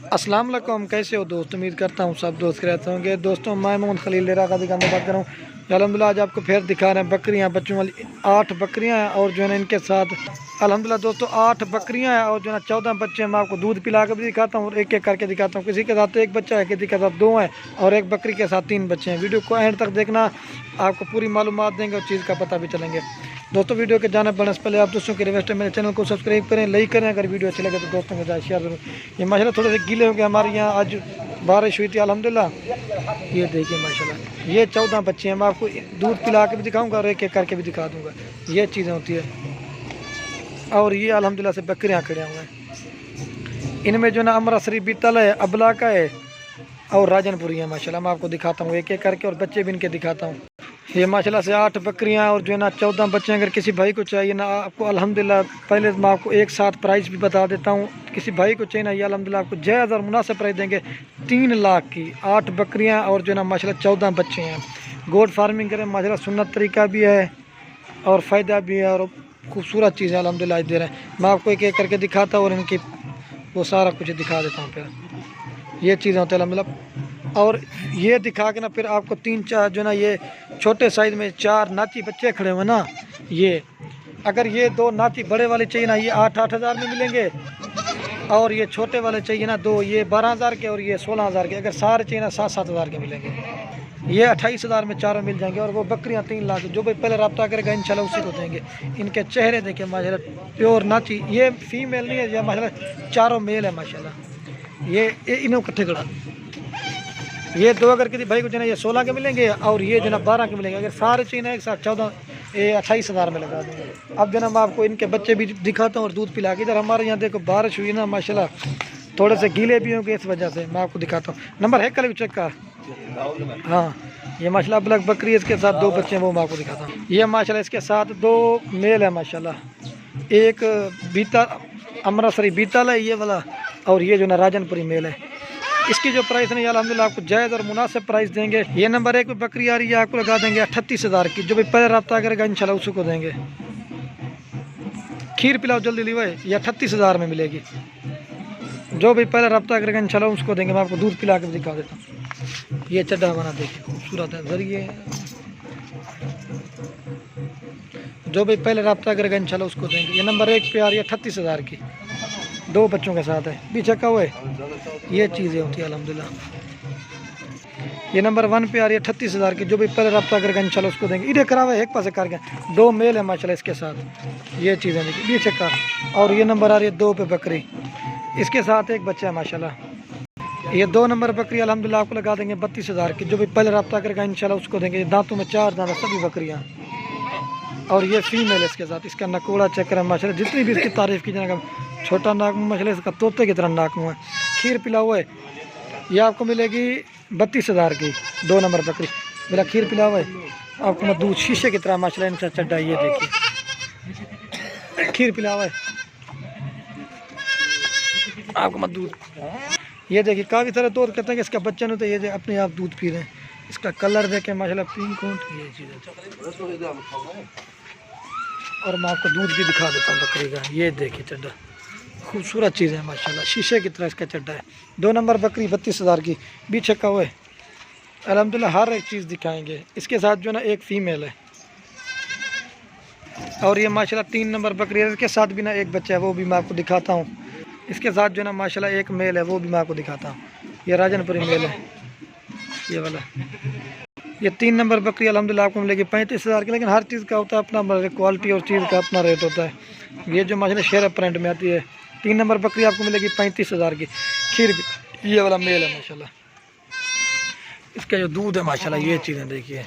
अस्सलाम वालेकुम, कैसे हो दोस्त। उम्मीद करता हूँ सब दोस्त रहते होंगे। दोस्तों मैं मोहम्मद खलील लेरा का दुकान में बात कर रहा हूँ। अल्हम्दुलिल्लाह आज आपको फिर दिखा रहे हैं बकरियाँ, बच्चों वाली 8 बकरियाँ हैं और जो है ना इनके साथ अल्हम्दुलिल्लाह दोस्तों 8 बकरियाँ हैं और जो है ना 14 बच्चे हैं। मैं आपको दूध पिला कर भी दिखाता हूँ और एक एक करके दिखाता हूँ। किसी के साथ एक बच्चा है, किसी के साथ 2 हैं और एक बकरी के साथ 3 बच्चे हैं। वीडियो को एंड तक देखना, आपको पूरी मालूमात देंगे और चीज़ का पता भी चलेंगे। दोस्तों वीडियो के जाने बढ़ने से पहले आप दोस्तों की रिक्वेस्ट है, मेरे चैनल को सब्सक्राइब करें, लाइक करें। अगर वीडियो अच्छी लगे तो दोस्तों के साथ शेयर करें। ये माशाल्लाह थोड़े से गीले हो गए, हमारे यहाँ आज बारिश हुई थी अल्हम्दुलिल्लाह। ये देखिए माशाल्लाह ये 14 बच्चे हैं। मैं आपको दूध पिला के भी दिखाऊंगा और एक एक करके भी दिखा दूंगा। ये चीज़ें होती है। और ये अल्हम्दुलिल्लाह से बकरियाँ खड़े हुए हैं। इनमें जो ना अमृतसरी बीतल है, अबला का है और राजनपुरी है माशाल्लाह। मैं आपको दिखाता हूँ एक एक करके और बच्चे भी इनके दिखाता हूँ। ये माशाल्लाह से 8 बकरियां और जो है ना 14 बच्चे। अगर किसी भाई को चाहिए ना आपको अल्हम्दुलिल्लाह, पहले मैं आपको एक साथ प्राइस भी बता देता हूँ। किसी भाई को चाहिए ना ये अल्हम्दुलिल्लाह आपको जायज़ और मुनासिब प्राइस देंगे। 3 लाख की 8 बकरियां और जो है ना माशाल्लाह 14 बच्चे हैं। गोट फार्मिंग करें माशाल्लाह, सुन्नत तरीका भी है और फ़ायदा भी है और खूबसूरत चीज़ है अल्हम्दुलिल्लाह दे रहे हैं। मैं आपको एक एक करके दिखाता हूँ और इनकी वो सारा कुछ दिखा देता हूँ। फिर ये चीज़ें होती है अल्हम्दुलिल्लाह। और ये दिखा के ना फिर आपको 3-4 जो ना ये छोटे साइज़ में 4 नाची बच्चे खड़े हुए ना, ये अगर ये 2 नाची बड़े वाले चाहिए ना ये 8-8 हज़ार में मिलेंगे। और ये छोटे वाले चाहिए ना 2, ये 12,000 के और ये 16,000 के। अगर सारे चाहिए ना 7-7 हज़ार के मिलेंगे। ये 28 हज़ार में चारों मिल जाएंगे। और वो बकरियां 3 लाख। जो भाई पहले रब्ता करेगा इंशाल्लाह उसी को देंगे। इनके चेहरे देखिए माशाल्लाह प्योर नाची। ये फीमेल नहीं है, ये माशाल्लाह चारों मेल है माशाल्लाह। ये इन्हों इकट्ठे खड़ा। ये 2 अगर किसी भाई को जो है ये 16 के मिलेंगे और ये जो ना 12 के मिलेंगे। अगर सारे चाहिए ना एक साथ 14 ये 28 हज़ार में लगा देंगे। अब जो ना मैं आपको इनके बच्चे भी दिखाता हूँ और दूध पिला के। इधर हमारे यहाँ देखो बारिश हुई ना माशाल्लाह, थोड़े से गीले भी होंगे, इस वजह से मैं आपको दिखाता हूँ। नंबर है कल चेक का। हाँ ये माशाल्लाह ब्लैक बकरी है, इसके साथ 2 बच्चे हैं, वो मैं आपको दिखाता हूँ। ये माशाल्लाह इसके साथ 2 मेल है माशाल्लाह। एक बीता अमृतसरी बीतल है ये वाला और ये जो ना राजनपुरी मेल है। इसकी जो प्राइस है अल्हम्दुलिल्लाह आपको जायज़ और मुनासिब प्राइस देंगे। ये नंबर 1 पे बकरी आ रही है, आपको लगा देंगे 38 हज़ार की। जो भी पहले रब्ता करेगा इंशाल्लाह उसी को देंगे। खीर पिलाओ जल्दी लीवा है, ये 38 हज़ार में मिलेगी। जो भी पहले रब्ता करेगा इंशाल्लाह उसको देंगे। मैं आपको दूध पिला के दिखा देता हूँ। ये चड्डा बना देखिए खूबसूरत है जरिए। जो भी पहले रब्ता करेगा इंशाल्लाह उसको देंगे। ये नंबर 1 पे आ रही है 38 हज़ार की, 2 बच्चों के साथ है। पीछे का हुए ये चीज़ें होती है अल्हम्दुलिल्लाह। ये नंबर 1 पे आ रही है 38 हज़ार की। जो भी पहले रब्ता करेगा इंशाल्लाह उसको देंगे। इधर करा हुआ है एक पास कर गया, 2 मेल है माशाल्लाह इसके साथ। ये चीज़ें देखिए पीछे का। और ये नंबर आ रही है 2 पे बकरी, इसके साथ एक बच्चा है माशाल्लाह। ये 2 नंबर बकरी अल्हम्दुलिल्लाह आपको लगा देंगे 32 हज़ार की। जो भी पहले रब्ता करेगा इंशाल्लाह उसको देंगे। दांतों में 4 दांत सभी बकरियाँ। और ये फीमेल है इसके साथ। इसका नकोड़ा चक्कर है माशाल्लाह, जितनी भी इसकी तारीफ़ की जाएगा। छोटा नाक मुँह माशाल्लाह इसका तोते की तरह नाक मुँह है। खीर पिला हुआ है, ये आपको मिलेगी 32 हज़ार की। 2 नंबर बकरी मेरा खीर पिला हुआ है आपको। मैं दूध शीशे की तरह माशाल्लाह इनका चड्डा। ये देखिए खीर पिला हुआ है आपको। मैं दूध ये देखिए काफ़ी सारे दोस्त कहते हैं कि इसका बच्चा नहीं, तो ये अपने आप दूध पी रहे हैं। इसका कलर देखें माशाल्लाह पिंक होंट ये चीज़ें। और मैं आपको दूध भी दिखा देता हूँ बकरी का। ये देखिए चड्डा खूबसूरत चीज़ है माशाल्लाह, शीशे की तरह इसका चड्डा है। 2 नंबर बकरी 32 हज़ार की। बीच का हुआ है अल्हम्दुलिल्लाह हर एक चीज़ दिखाएंगे। इसके साथ जो ना एक फ़ीमेल है। और ये माशाल्लाह 3 नंबर बकरी है, इसके साथ भी ना एक बच्चा है, वो भी मैं आपको दिखाता हूँ। इसके साथ जो ना माशाल्लाह एक मेल है, वो भी मैं आपको दिखाता हूँ। ये राजनपुरी मेल है ये वाला। ये 3 नंबर बकरी अल्हम्दुलिल्लाह आपको मिलेगी 35 हज़ार की। लेकिन हर चीज़ का होता है अपना क्वालिटी और चीज़ का अपना रेट होता है। ये जो माशाल्लाह शेर प्रिंट में आती है 3 नंबर बकरी आपको मिलेगी 35 हज़ार की। खीर भी ये वाला मेल है माशाल्लाह। इसका जो दूध है माशाल्लाह ये चीज़ें देखिए।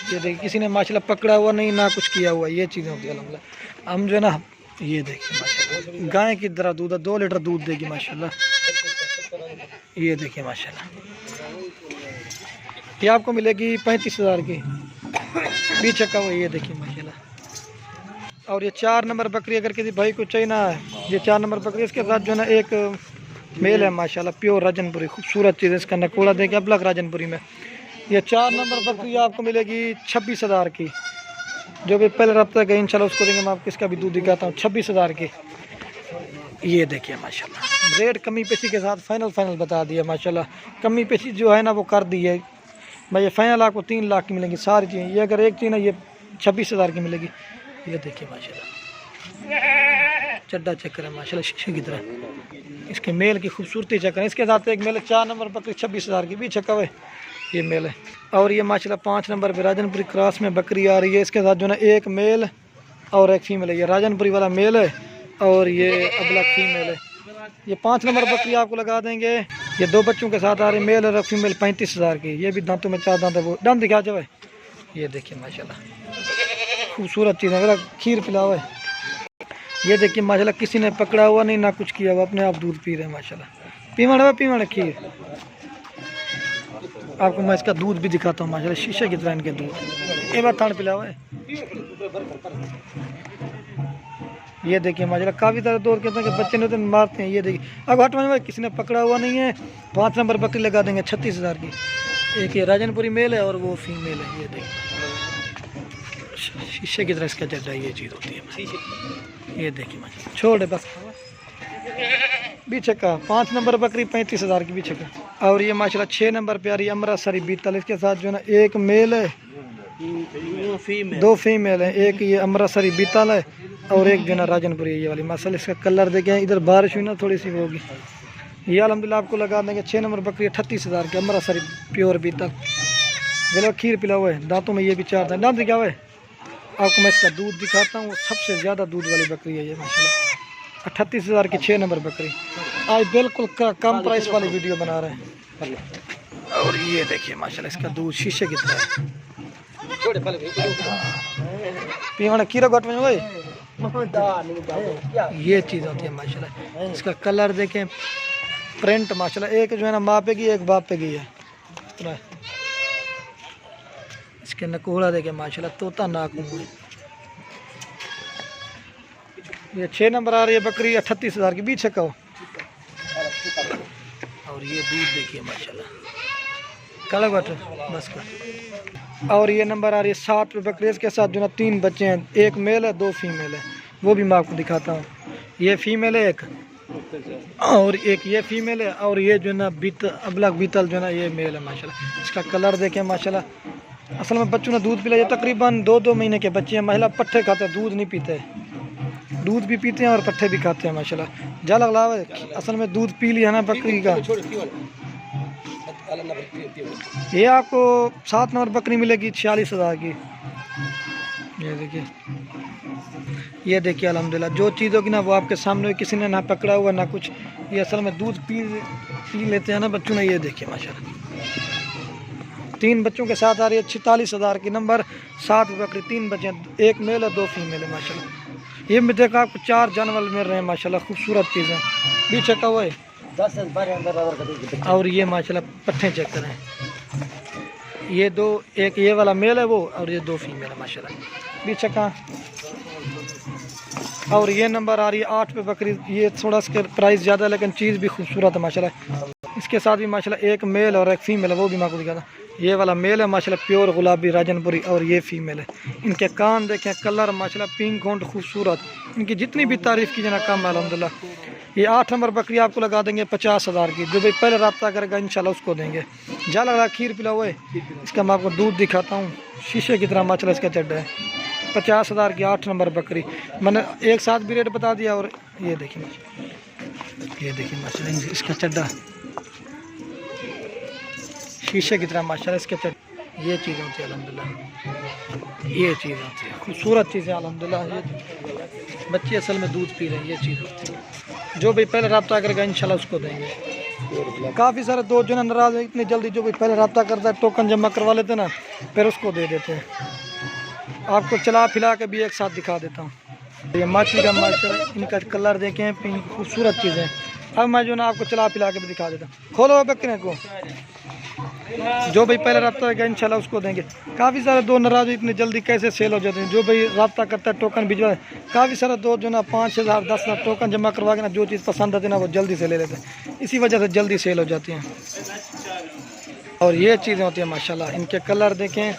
ये देखिए किसी ने माशाल्लाह पकड़ा हुआ नहीं ना कुछ किया हुआ, ये चीज़ें होती है अल्हम्दुलिल्लाह। हम जो है ना ये देखिए माशाल्लाह गाय की तरह दूध है, 2 लीटर दूध देगी माशाल्लाह। ये देखिए माशाल्लाह ये आपको मिलेगी 35 हज़ार की। बीच का हुआ ये देखिए माशाल्लाह। और ये 4 नंबर बकरी अगर किसी भाई को चाहिए ना, ये 4 नंबर बकरी इसके साथ जो है ना एक मेल है माशाल्लाह प्योर राजनपुरी। खूबसूरत चीज़ है, इसका नकोड़ा देखिए अब लग राजनपुरी में। ये 4 नंबर बकरी आपको मिलेगी 26 हज़ार की। जो भी पहले रब्ता गए इंशाल्लाह उसको देंगे। मैं आपको इसका भी दूध दिखाता हूँ 26 हज़ार की। ये देखिए माशाल्लाह रेट कमी पेशी के साथ फाइनल बता दिया माशाल्लाह। कमी पेशी जो है ना वो कर दी है भाई। ये फाइनल आपको 3 लाख की मिलेंगी सारी चीज़ें। ये अगर एक चीज़ ना ये 26,000 की मिलेगी। ये देखिए माशाल्लाह चड्डा चक्कर है माशाल्लाह शीशे की तरह। इसके मेल की खूबसूरती चक्कर है। इसके साथ एक मेल है 4 नंबर बकरी 26,000 की भी छक्का हुआ ये मेल है। और ये माशाल्लाह 5 नंबर पे राजनपुरी क्रॉस में बकरी आ रही है। इसके साथ जो है एक मेल और एक फीमेल है। ये राजनपुरी वाला मेल है और ये अबलग फीमेल है। ये 5 नंबर बकरी आपको लगा देंगे। ये 2 बच्चों के साथ आ रही मेल और फीमेल 35,000 की। ये भी दांतों में 4 दांत है। वो दांत दिखा जाए। ये देखिए माशाल्लाह खूबसूरत चीज़ है। खीर पिला हुआ है। ये देखिए माशाल्लाह किसी ने पकड़ा हुआ नहीं ना कुछ किया हुआ, अपने आप दूध पी रहे हैं माशाल्लाह। पीमड़ खीर। आपको मैं इसका दूध भी दिखाता हूँ माशाल्लाह शीशे की तरह इनके दूध। एक बार थान पिला हुआ है। ये देखिए माशाल्लाह काफ़ी तरह दौड़ के बच्चे ने तो मारते हैं। ये देखिए अब हटवाने किसी ने पकड़ा हुआ नहीं है। 5 नंबर बकरी लगा देंगे 36,000 की। एक ये राजनपुरी मेल है और वो फीमेल है। ये देखिए शीशे की तरह इसका चड्डा ये चीज़ होती है। ये देखिए माशाल्लाह छोड़ बस बीच का 5 नंबर बकरी 35,000 की बीच का। और ये माशाल्लाह 6 नंबर पे आ रही है अमृतसरी बीतल। इसके साथ जो है ना एक मेल है 2 फीमेल है। एक ये अमृतसरी बीतल है और एक जो है ना राजनपुरी ये वाली माशाल्लाह। इसका कलर देखें इधर बारिश हुई ना थोड़ी सी वो होगी। ये अल्हम्दुलिल्लाह आपको लगा देंगे 6 नंबर बकरी 38,000 की अमृतसरी प्योर बीतल। बिल्कुल खीर पिला हुआ है। दांतों में ये भी 4 दांत। दांत क्या हुआ है आपको मैं इसका दूध दिखाता हूँ। सबसे ज़्यादा दूध वाली बकरी है ये माशाल्लाह। 38,000 की 6 नंबर बकरी। आज बिल्कुल कम प्राइस वाली वीडियो बना रहे हैं। और ये देखिए माशाल्लाह इसका दूध शीशे की तरह है। पीवाना कीड़ा घट में ये चीज़ होती है माशाल्लाह। इसका कलर देखें प्रिंट माशाल्लाह। एक जो है ना माँ पे की एक बाप पे की है। इसके नकोड़ा देखे माशाल्लाह तोता नाक मुँह। ये 6 नंबर आ रही है बकरी 38,000 की बीच छक्का। और ये दूध देखिए माशाल्लाह काला बटर बस का। और ये नंबर आ रही है 7 पे बकरी। इसके साथ जो ना 3 बच्चे हैं। एक मेल है 2 फीमेल है। वो भी मैं आपको दिखाता हूँ। ये फीमेल है एक और एक ये फीमेल है। और ये जो है ना अबलग बीतल जो है ना ये मेल है माशाल्लाह। इसका कलर देखें माशाल्लाह। असल में बच्चों ने दूध पिलाया तकरीबन 2-2 महीने के बच्चे हैं। महिला पट्ठे खाते हैं दूध नहीं पीते। दूध भी पीते हैं और पट्ठे भी खाते हैं माशाल्लाह। जा लग रहा है असल में दूध पी लिया ना बकरी का। ये आपको 7 नंबर बकरी मिलेगी 46,000 की। ये देखिए अल्हम्दुलिल्लाह जो चीज़ होगी ना वो आपके सामने किसी ने ना पकड़ा हुआ ना कुछ। ये असल में दूध पी लेते हैं ना बच्चों ने। ये देखिए माशाल्लाह 3 बच्चों के साथ आ रही है 46,000 की नंबर। 7 बकरी 3 बच्चे, एक मेल है 2 फीमेल है माशाल्लाह। ये में देखा आपको 4 जानवर मिल रहे हैं माशाल्लाह। खूबसूरत चीज़ है। बीच चक्का हुआ है। और ये माशाल्लाह पट्ठे चेक करें। ये 2 एक ये वाला मेल है वो और ये 2 फीमेल है माशाल्लाह। बीच चक्का। और ये नंबर आ रही है 8 पे बकरी। ये थोड़ा सा प्राइस ज़्यादा है लेकिन चीज़ भी खूबसूरत है माशाल्लाह। इसके साथ भी माशाल्लाह एक मेल और एक फीमेल है। वो भी मैं आपको दिखाता। ये वाला मेल है माशाल्लाह प्योर गुलाबी राजनपुरी और ये फीमेल है। इनके कान देखें कलर माशाल्लाह पिंक होंड खूबसूरत। इनकी जितनी भी तारीफ़ की जाना कम है अल्हम्दुलिल्लाह। ये 8 नंबर बकरी आपको लगा देंगे 50,000 की। जो भाई पहले रब्ता करेगा इंशाल्लाह उसको देंगे। जा लग रहा खीर पिला हुआ है। इसका मैं आपको दूध दिखाता हूँ शीशे की तरह माशाल्लाह इसका चड्डा है। 50,000 की 8 नंबर बकरी। मैंने एक साथ भी रेट बता दिया। और ये देखिए माशाल्लाह इसका चड्डा शीशे की तरह माशाल्लाह इसके चड्डा। ये चीज़ होती है अल्हम्दुलिल्लाह। ये चीज़ होती है खूबसूरत चीज़ें अल्हम्दुलिल्लाह। ये बच्चे असल में दूध पी रहे हैं। ये चीज़ होती है। जो भी पहले रब्ता करेगा इंशाल्लाह उसको देंगे। काफ़ी सारे दोस्त जो ना नाराज़ है इतनी जल्दी। जो भी पहले रब्ता करता है टोकन जमा करवा लेते ना फिर उसको दे देते हैं। आपको चला फिला के भी एक साथ दिखा देता हूँ। ये माछी का माशाल्लाह इनका कलर देखें पिंक खूबसूरत चीज़ें। अब मैं जो ना आपको चला फिला के भी दिखा देता हूँ। खोलो बकरे को। जो भाई पहले रब्ता करेगा इंशाल्लाह उसको देंगे। काफ़ी सारे दोस्त नाराज़ इतनी जल्दी कैसे सेल हो जाते हैं। जो भाई रब्ता करता है टोकन भिजवा। काफ़ी सारे दोस्त जो ना 5,000 10,000 टोकन जमा करवा के ना जो चीज़ पसंद आती है ना वो जल्दी से ले लेते हैं। इसी वजह से जल्दी सेल हो जाती हैं। और ये चीज़ें होती हैं माशाल्लाह। इनके कलर देखें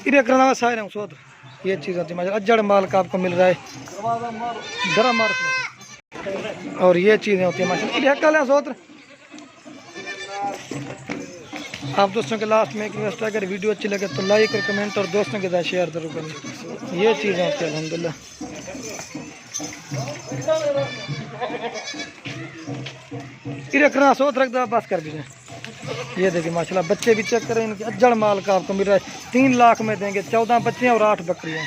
इधर करना सारे सोत। ये चीज़ होती है माशाल्लाह। अजड़ माल का आपको मिल रहा है। गरम मार और ये चीज़ें होती हैं माशाल्लाह। कल है सोत्र आप दोस्तों के लास्ट में एक रिक्वेस्ट, अगर वीडियो अच्छी लगे तो लाइक और कमेंट और दोस्तों के साथ शेयर जरूर करें। ये चीज़ें होती हैं अल्हम्दुलिल्लाह। ये रखना सोच रख दो बस कर दीजिए। ये देखिए माशाल्लाह बच्चे भी चेक करें इनके, अज्जड़ माल का आपको मिल रहा है 3 लाख में देंगे। 14 बच्चे और 8 बकरियाँ।